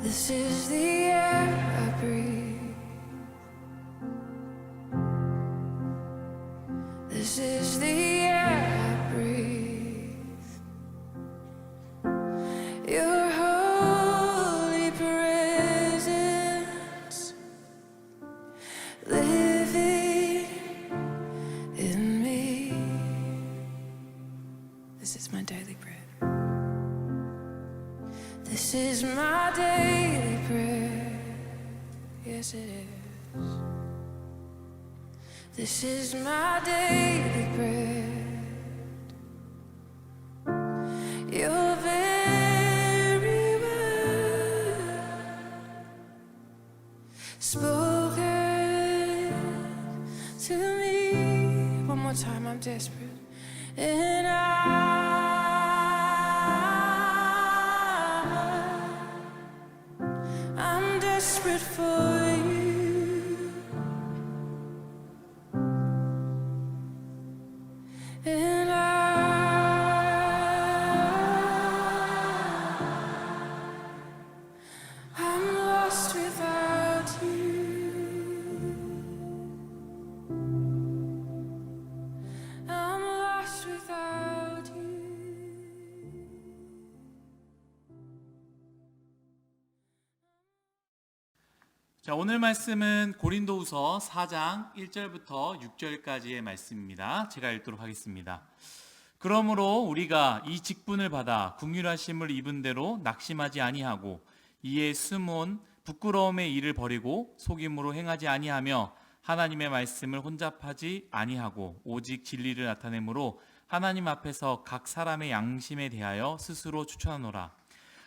This is the air I breathe. This is the air I breathe. Your holy presence living in me. This is my daily bread. This is my daily bread. Yes, it is. This is my daily bread. Your very word spoken to me. One more time, I'm desperate. And I'm desperate for you, and I'm lost without you. I'm lost without you. 자, 오늘 말씀은 고린도후서 4장 1절부터 6절까지의 말씀입니다. 제가 읽도록 하겠습니다. 그러므로 우리가 이 직분을 받아 긍휼하심을 입은 대로 낙심하지 아니하고 이에 숨은 부끄러움의 일을 버리고 속임으로 행하지 아니하며 하나님의 말씀을 혼잡하지 아니하고 오직 진리를 나타내므로 하나님 앞에서 각 사람의 양심에 대하여 스스로 추천하노라.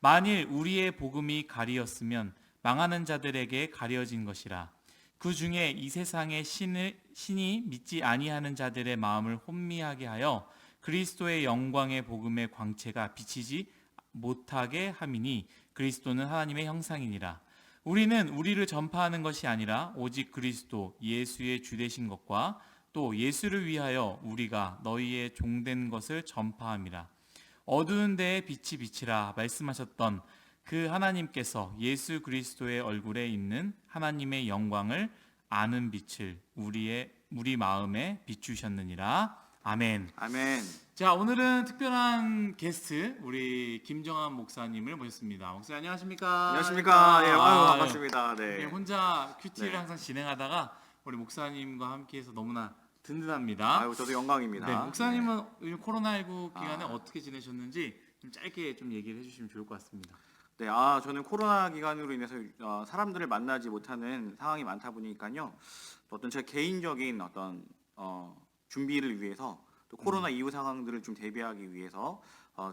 만일 우리의 복음이 가리였으면 망하는 자들에게 가려진 것이라. 그 중에 이 세상의 신이 믿지 아니하는 자들의 마음을 혼미하게 하여 그리스도의 영광의 복음의 광채가 비치지 못하게 함이니 그리스도는 하나님의 형상이니라. 우리는 우리를 전파하는 것이 아니라 오직 그리스도 예수의 주되신 것과 또 예수를 위하여 우리가 너희의 종된 것을 전파함이라. 어두운 데에 빛이 비치라 말씀하셨던 그 하나님께서 예수 그리스도의 얼굴에 있는 하나님의 영광을 아는 빛을 우리 마음에 비추셨느니라. 아멘. 아멘. 자, 오늘은 특별한 게스트 우리 김정한 목사님을 모셨습니다. 목사님 안녕하십니까? 안녕하십니까? 예, 아유, 아유, 반갑습니다. 이렇게 네. 혼자 큐티를 네. 항상 진행하다가 우리 목사님과 함께해서 너무나 든든합니다. 아유, 저도 영광입니다. 네, 목사님은 이 코로나19 기간에 아. 어떻게 지내셨는지 좀 짧게 좀 얘기를 해주시면 좋을 것 같습니다. 네, 저는 코로나 기간으로 인해서 사람들을 만나지 못하는 상황이 많다 보니까요. 또 어떤 제 개인적인 어떤 준비를 위해서 또 코로나 이후 상황들을 좀 대비하기 위해서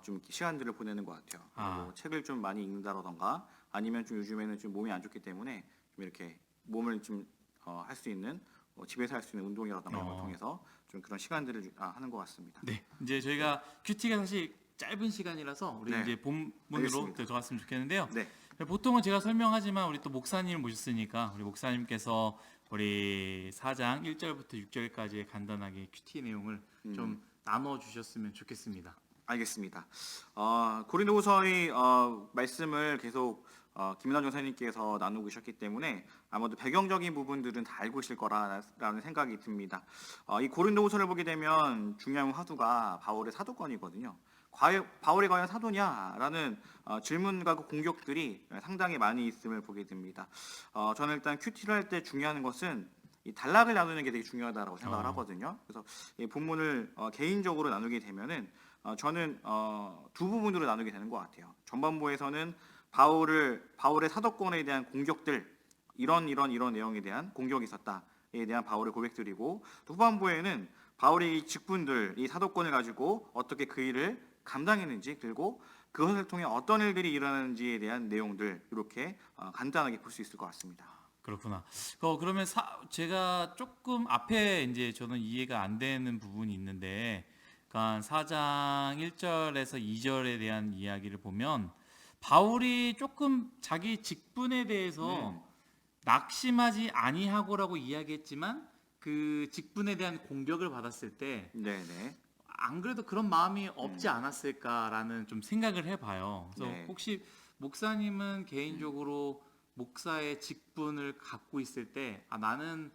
좀 시간들을 보내는 것 같아요. 그리고 책을 좀 많이 읽는다던가 아니면 좀 요즘에는 좀 몸이 안 좋기 때문에 좀 이렇게 몸을 좀 할 수 있는 집에서 할 수 있는 운동이라던가 이런 걸 통해서 좀 그런 시간들을 하는 것 같습니다. 네, 이제 저희가 큐티가 사실 짧은 시간이라서 우리 네, 이제 본문으로 알겠습니다. 들어갔으면 좋겠는데요. 네. 보통은 제가 설명하지만 우리 또 목사님을 모셨으니까 우리 목사님께서 우리 4장 1절부터 6절까지의 간단하게 큐티 내용을 좀 나눠 주셨으면 좋겠습니다. 알겠습니다. 고린도후서의 말씀을 계속 김은환 전사님께서 나누고 계셨기 때문에 아마도 배경적인 부분들은 다 알고 계실 거라는 생각이 듭니다. 이 고린도후서를 보게 되면 중요한 화두가 바울의 사도권이거든요. 바울이 과연 사도냐라는 질문과 그 공격들이 상당히 많이 있음을 보게 됩니다. 저는 일단 큐티를 할 때 중요한 것은 이 단락을 나누는 게 되게 중요하다고 생각을 하거든요. 그래서 이 본문을 개인적으로 나누게 되면은 저는 두 부분으로 나누게 되는 것 같아요. 전반부에서는 바울의 사도권에 대한 공격들, 이런 내용에 대한 공격이 있었다에 대한 바울의 고백드리고, 또 후반부에는 바울의 직분들, 이 사도권을 가지고 어떻게 그 일을 감당했는지, 그리고 그것을 통해 어떤 일들이 일어나는지에 대한 내용들, 이렇게 간단하게 볼 수 있을 것 같습니다. 그렇구나. 그러면 제가 조금 앞에 이제 저는 이해가 안 되는 부분이 있는데, 그러니까 4장 1절에서 2절에 대한 이야기를 보면 바울이 조금 자기 직분에 대해서 낙심하지 아니하고라고 이야기했지만 그 직분에 대한 공격을 받았을 때 네네. 안 그래도 그런 마음이 없지 않았을까라는 좀 생각을 해봐요. 그래서 네. 혹시 목사님은 개인적으로 목사의 직분을 갖고 있을 때 나는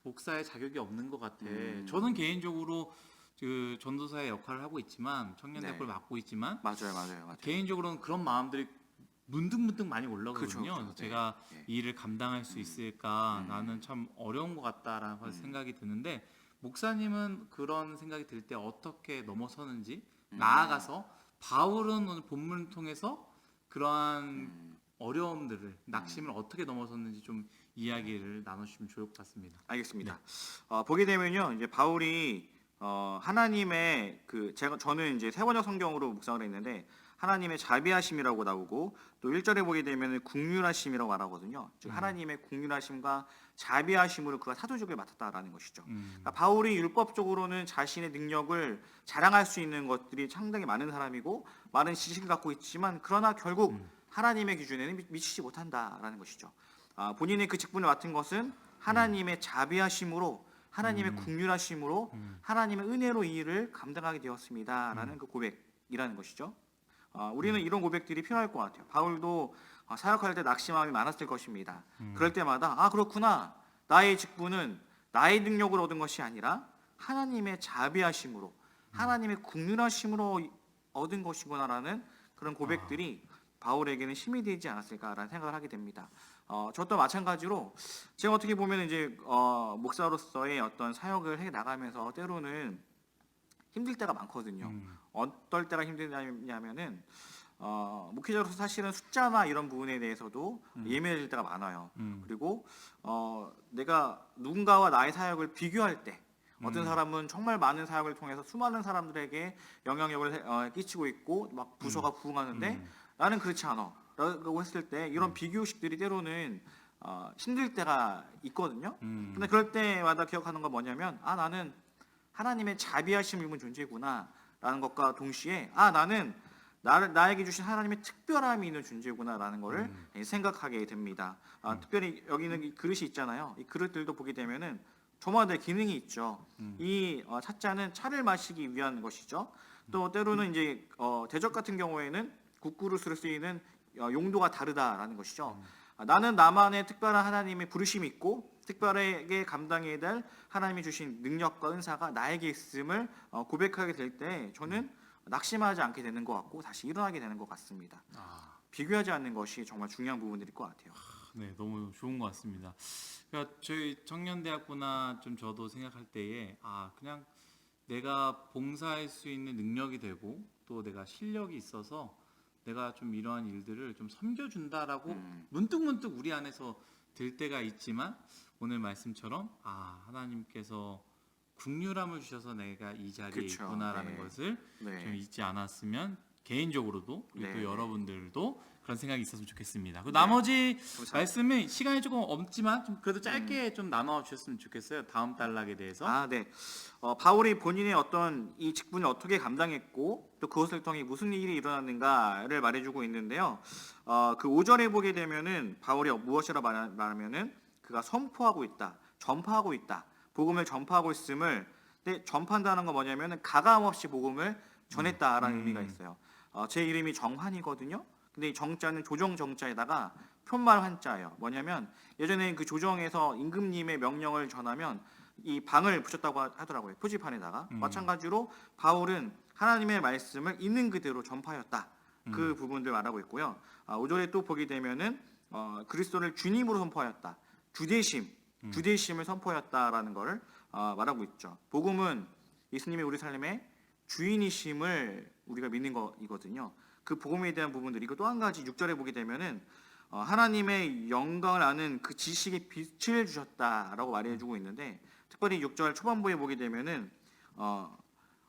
목사의 자격이 없는 것 같아. 저는 개인적으로 그 전도사의 역할을 하고 있지만 청년대학을 네. 맡고 있지만 맞아요. 개인적으로는 그런 마음들이 문득문득 많이 올라오거든요. 그렇죠. 제가 네. 이 일을 감당할 수 있을까? 나는 참 어려운 것 같다라는 생각이 드는데 목사님은 그런 생각이 들 때 어떻게 넘어서는지 나아가서 바울은 오늘 본문을 통해서 그러한 어려움들을 낙심을 어떻게 넘어섰는지 좀 이야기를 나눠주시면 좋을 것 같습니다. 알겠습니다. 보게 되면요, 이제 바울이 하나님의 저는 이제 세 번역 성경으로 묵상을 했는데 하나님의 자비하심이라고 나오고 또 1절에 보게 되면 국률하심이라고 말하거든요. 즉 하나님의 국률하심과 자비하심으로 그가 사도직을 맡았다라는 것이죠. 그러니까 바울이 율법적으로는 자신의 능력을 자랑할 수 있는 것들이 상당히 많은 사람이고 많은 지식을 갖고 있지만 그러나 결국 하나님의 기준에는 미치지 못한다라는 것이죠. 본인의 그 직분을 맡은 것은 하나님의 자비하심으로 하나님의 국률하심으로 하나님의 은혜로 이 일을 감당하게 되었습니다라는 그 고백이라는 것이죠. 우리는 이런 고백들이 필요할 것 같아요. 바울도 사역할 때 낙심함이 많았을 것입니다. 그럴 때마다 그렇구나. 나의 직분은 나의 능력으로 얻은 것이 아니라 하나님의 자비하심으로 하나님의 국률하심으로 얻은 것이구나라는 그런 고백들이 바울에게는 힘이 되지 않았을까라는 생각을 하게 됩니다. 저도 마찬가지로 제가 어떻게 보면 이제 목사로서의 어떤 사역을 해 나가면서 때로는 힘들 때가 많거든요. 어떨 때가 힘드냐면은 목회자로서 사실은 숫자나 이런 부분에 대해서도 예민해질 때가 많아요. 그리고 내가 누군가와 나의 사역을 비교할 때 어떤 사람은 정말 많은 사역을 통해서 수많은 사람들에게 영향력을 끼치고 있고 막 부서가 부흥하는데 나는 그렇지 않아 라고 했을 때 이런 비교식들이 때로는 힘들 때가 있거든요. 근데 그럴 때마다 기억하는 건 뭐냐면 나는 하나님의 자비하심을 입은 존재구나 라는 것과 동시에 나는 나에게 주신 하나님의 특별함이 있는 존재구나 라는 것을 생각하게 됩니다. 특별히 여기는 이 그릇이 있잖아요. 이 그릇들도 보게 되면은 저마다 기능이 있죠. 이 찻잔은 차를 마시기 위한 것이죠. 또 때로는 이제 대접 같은 경우에는 국그릇으로 쓰이는 용도가 다르다라는 것이죠. 나는 나만의 특별한 하나님의 부르심이 있고 특별하게 감당해야 될 하나님이 주신 능력과 은사가 나에게 있음을 고백하게 될 때 저는 낙심하지 않게 되는 것 같고 다시 일어나게 되는 것 같습니다. 비교하지 않는 것이 정말 중요한 부분들일 것 같아요. 네, 너무 좋은 것 같습니다. 그러니까 저희 청년대학구나 좀 저도 생각할 때에 그냥 내가 봉사할 수 있는 능력이 되고 또 내가 실력이 있어서 내가 좀 이러한 일들을 좀 섬겨준다라고 문득문득 우리 안에서 들 때가 있지만 오늘 말씀처럼 하나님께서 국률함을 주셔서 내가 이 자리에 그쵸. 있구나라는 네. 것을 네. 좀 잊지 않았으면 개인적으로도 그리고 네. 또 여러분들도 그런 생각이 있었으면 좋겠습니다. 그 나머지 말씀은 시간이 조금 없지만 좀 그래도 짧게 좀 나눠 주셨으면 좋겠어요. 다음 단락에 대해서. 네. 바울이 본인의 어떤 이 직분을 어떻게 감당했고 또 그것을 통해 무슨 일이 일어났는가를 말해주고 있는데요. 그 5절에 보게 되면은 바울이 무엇이라 말하면은 그가 선포하고 있다, 전파하고 있다, 복음을 전파하고 있음을. 근데 전파한다는 건 뭐냐면은 가감 없이 복음을 전했다라는 의미가 있어요. 제 이름이 정환이거든요. 근데 이 정자는 조정 정자에다가 편말 한자예요. 뭐냐면 예전에 그 조정에서 임금님의 명령을 전하면 이 방을 붙였다고 하더라고요. 표지판에다가. 마찬가지로 바울은 하나님의 말씀을 있는 그대로 전파하였다. 그 부분들 말하고 있고요. 5절에 또 보게 되면은 그리스도를 주님으로 선포하였다. 주대심을 선포하였다라는 것을 말하고 있죠. 복음은 예수님이 우리 삶의 주인이심을 우리가 믿는 거이거든요. 그 복음에 대한 부분들이 또 한 가지 6절에 보게 되면은 하나님의 영광을 아는 그 지식의 빛을 주셨다라고 말해주고 있는데 특별히 6절 초반부에 보게 되면은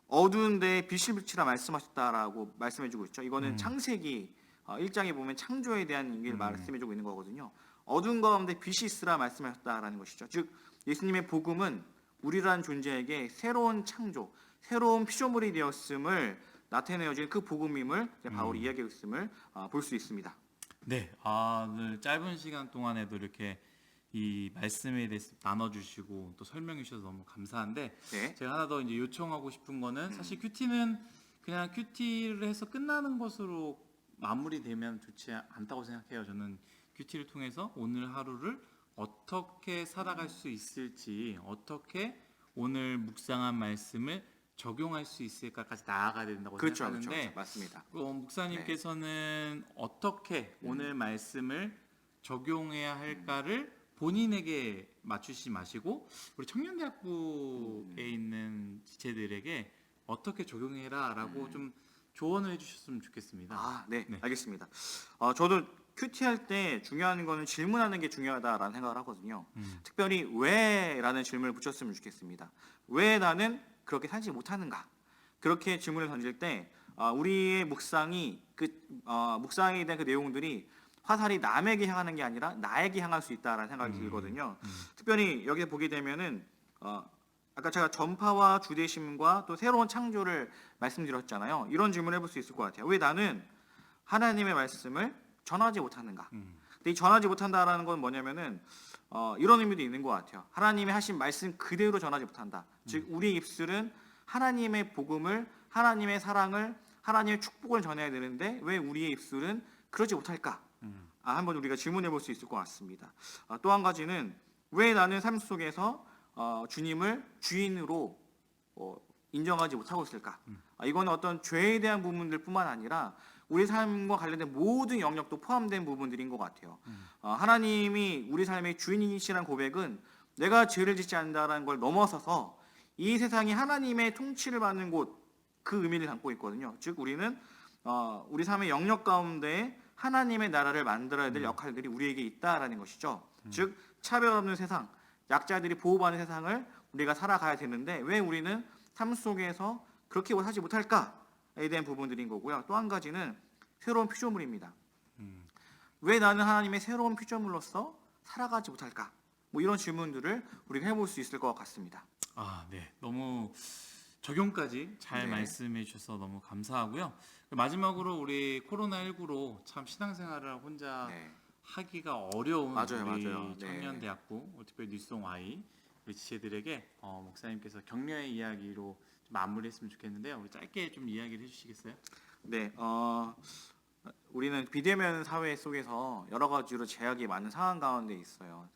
어두운 데에 빛을 비치라 말씀하셨다라고 말씀해주고 있죠. 이거는 창세기 1장에 보면 창조에 대한 얘기를 말씀해주고 있는 거거든요. 어두운 가운데 빛이 있으라 말씀하셨다라는 것이죠. 즉 예수님의 복음은 우리라는 존재에게 새로운 창조, 새로운 피조물이 되었음을 나타내어진 그 복음임을 바울이 이야기했음을 볼 수 있습니다. 네, 오늘 짧은 시간 동안에도 이렇게 이 말씀에 대해서 나눠주시고 또 설명해 주셔서 너무 감사한데 네. 제가 하나 더 이제 요청하고 싶은 거는 사실 큐티는 그냥 큐티를 해서 끝나는 것으로 마무리되면 좋지 않다고 생각해요. 저는 큐티를 통해서 오늘 하루를 어떻게 살아갈 수 있을지, 어떻게 오늘 묵상한 말씀을 적용할 수 있을까까지 나아가야 된다고 그렇죠, 생각하는데 그렇죠, 맞습니다. 목사님께서는 어떻게 오늘 말씀을 적용해야 할까를 본인에게 맞추지 마시고 우리 청년대학부에 있는 지체들에게 어떻게 적용해라라고 좀 조언을 해주셨으면 좋겠습니다. 아, 네, 네. 알겠습니다. 저도 큐티 할 때 중요한 거는 질문하는 게 중요하다라는 생각을 하거든요. 특별히 왜라는 질문을 붙였으면 좋겠습니다. 왜 나는 그렇게 살지 못하는가? 그렇게 질문을 던질 때 우리의 묵상이 묵상에 대한 그 내용들이 화살이 남에게 향하는 게 아니라 나에게 향할 수 있다라는 생각이 들거든요. 특별히 여기 보게 되면은 아까 제가 전파와 주대심과 또 새로운 창조를 말씀드렸잖아요. 이런 질문을 해볼 수 있을 것 같아요. 왜 나는 하나님의 말씀을 전하지 못하는가? 근데 이 전하지 못한다라는 건 뭐냐면은 이런 의미도 있는 것 같아요. 하나님이 하신 말씀 그대로 전하지 못한다. 즉 우리의 입술은 하나님의 복음을, 하나님의 사랑을, 하나님의 축복을 전해야 되는데 왜 우리의 입술은 그러지 못할까? 한번 우리가 질문해 볼 수 있을 것 같습니다. 또 한 가지는 왜 나는 삶 속에서 주님을 주인으로 인정하지 못하고 있을까? 이거는 어떤 죄에 대한 부분들뿐만 아니라 우리 삶과 관련된 모든 영역도 포함된 부분들인 것 같아요. 하나님이 우리 삶의 주인이시라는 고백은 내가 죄를 짓지 않는다라는 걸 넘어서서 이 세상이 하나님의 통치를 받는 곳, 그 의미를 담고 있거든요. 즉 우리는 우리 삶의 영역 가운데 하나님의 나라를 만들어야 될 역할들이 우리에게 있다라는 것이죠. 즉 차별 없는 세상, 약자들이 보호받는 세상을 우리가 살아가야 되는데 왜 우리는 삶 속에서 그렇게 하지 못할까에 대한 부분들인 거고요. 또 한 가지는 새로운 피조물입니다. 왜 나는 하나님의 새로운 피조물로서 살아가지 못할까? 뭐 이런 질문들을 우리가 해볼 수 있을 것 같습니다. 네. 너무 적용까지 잘 네. 말씀해 주셔서 너무 감사하고요. 마지막으로 우리 코로나19로 참 신앙생활을 혼자 네. 하기가 어려운 맞아요, 우리 맞아요. 네. 청년대학부, 특별히 뉴송 Y 우리 지체들에게 목사님께서 격려의 이야기로 좀 마무리했으면 좋겠는데요. 우리 짧게 좀 이야기를 해주시겠어요? 네, 우리는 비대면 사회 속에서 여러 가지로 제약이 많은 상황 가운데 있어요.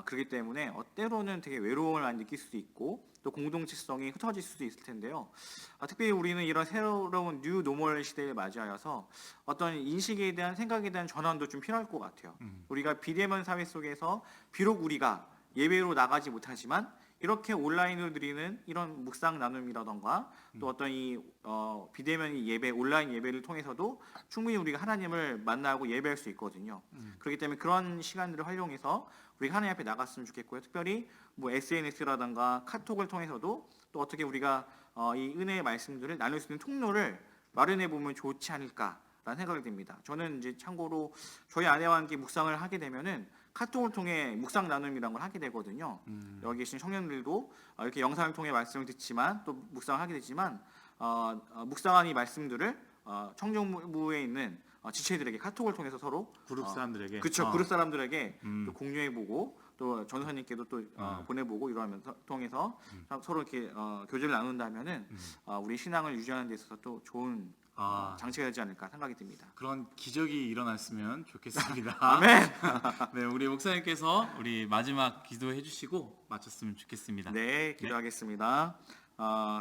그렇기 때문에 때로는 되게 외로움을 많이 느낄 수도 있고 또 공동체성이 흩어질 수도 있을 텐데요. 특별히 우리는 이런 새로운 뉴 노멀 시대를 맞이하여서 어떤 인식에 대한 생각에 대한 전환도 좀 필요할 것 같아요. 우리가 비대면 사회 속에서 비록 우리가 예배로 나가지 못하지만 이렇게 온라인으로 드리는 이런 묵상 나눔이라던가 또 어떤 이 비대면 예배, 온라인 예배를 통해서도 충분히 우리가 하나님을 만나고 예배할 수 있거든요. 그렇기 때문에 그런 시간들을 활용해서 우리가 하나님 앞에 나갔으면 좋겠고요. 특별히 뭐 SNS라던가 카톡을 통해서도 또 어떻게 우리가 이 은혜의 말씀들을 나눌 수 있는 통로를 마련해 보면 좋지 않을까라는 생각이 듭니다. 저는 이제 참고로 저희 아내와 함께 묵상을 하게 되면은 카톡을 통해 묵상 나눔이라는 걸 하게 되거든요. 여기 계신 청년들도 이렇게 영상을 통해 말씀을 듣지만 또 묵상을 하게 되지만 묵상한 이 말씀들을 청정부에 있는 지체들에게 카톡을 통해서 서로 그룹 사람들에게 그렇죠. 그룹 사람들에게 또 공유해보고 또 전도사님께도 또 보내보고 이러면서 통해서 서로 이렇게 교제를 나눈다면은 우리 신앙을 유지하는 데 있어서 또 좋은 장치가 되지 않을까 생각이 듭니다. 그런 기적이 일어났으면 좋겠습니다. 아멘. 네, 우리 목사님께서 우리 마지막 기도해 주시고 마쳤으면 좋겠습니다. 네, 기도하겠습니다.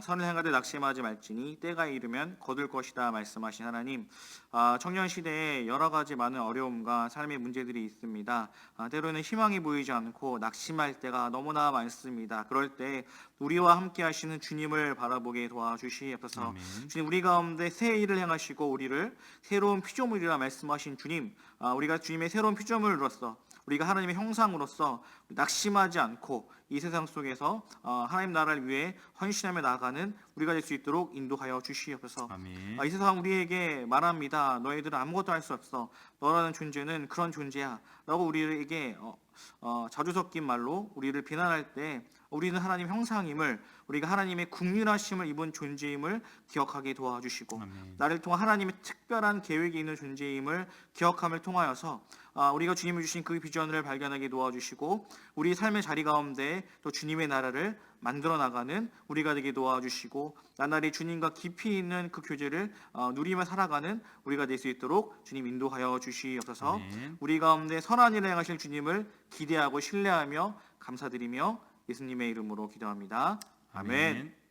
선을 행하되 낙심하지 말지니 때가 이르면 거둘 것이다 말씀하신 하나님, 청년 시대에 여러 가지 많은 어려움과 삶의 문제들이 있습니다. 때로는 희망이 보이지 않고 낙심할 때가 너무나 많습니다. 그럴 때 우리와 함께 하시는 주님을 바라보게 도와주시옵소서. 아멘. 주님, 우리 가운데 새 일을 행하시고 우리를 새로운 피조물이라 말씀하신 주님, 우리가 주님의 새로운 피조물로서 우리가 하나님의 형상으로서 낙심하지 않고 이 세상 속에서 하나님 나라를 위해 헌신하며 나아가는 우리가 될 수 있도록 인도하여 주시옵소서. 아멘. 이 세상 우리에게 말합니다. 너희들은 아무것도 할 수 없어. 너라는 존재는 그런 존재야. 라고 우리에게 자주 섞인 말로 우리를 비난할 때 우리는 하나님 형상임을, 우리가 하나님의 국률하심을 입은 존재임을 기억하게 도와주시고, 아멘. 나를 통한 하나님의 특별한 계획이 있는 존재임을 기억함을 통하여서 우리가 주님이 주신 그 비전을 발견하게 도와주시고, 우리 삶의 자리 가운데 또 주님의 나라를 만들어 나가는 우리가 되게 도와주시고, 나날이 주님과 깊이 있는 그 교제를 누리며 살아가는 우리가 될 수 있도록 주님 인도하여 주시옵소서. 아멘. 우리 가운데 선한 일을 행하실 주님을 기대하고 신뢰하며 감사드리며 예수님의 이름으로 기도합니다. 아멘.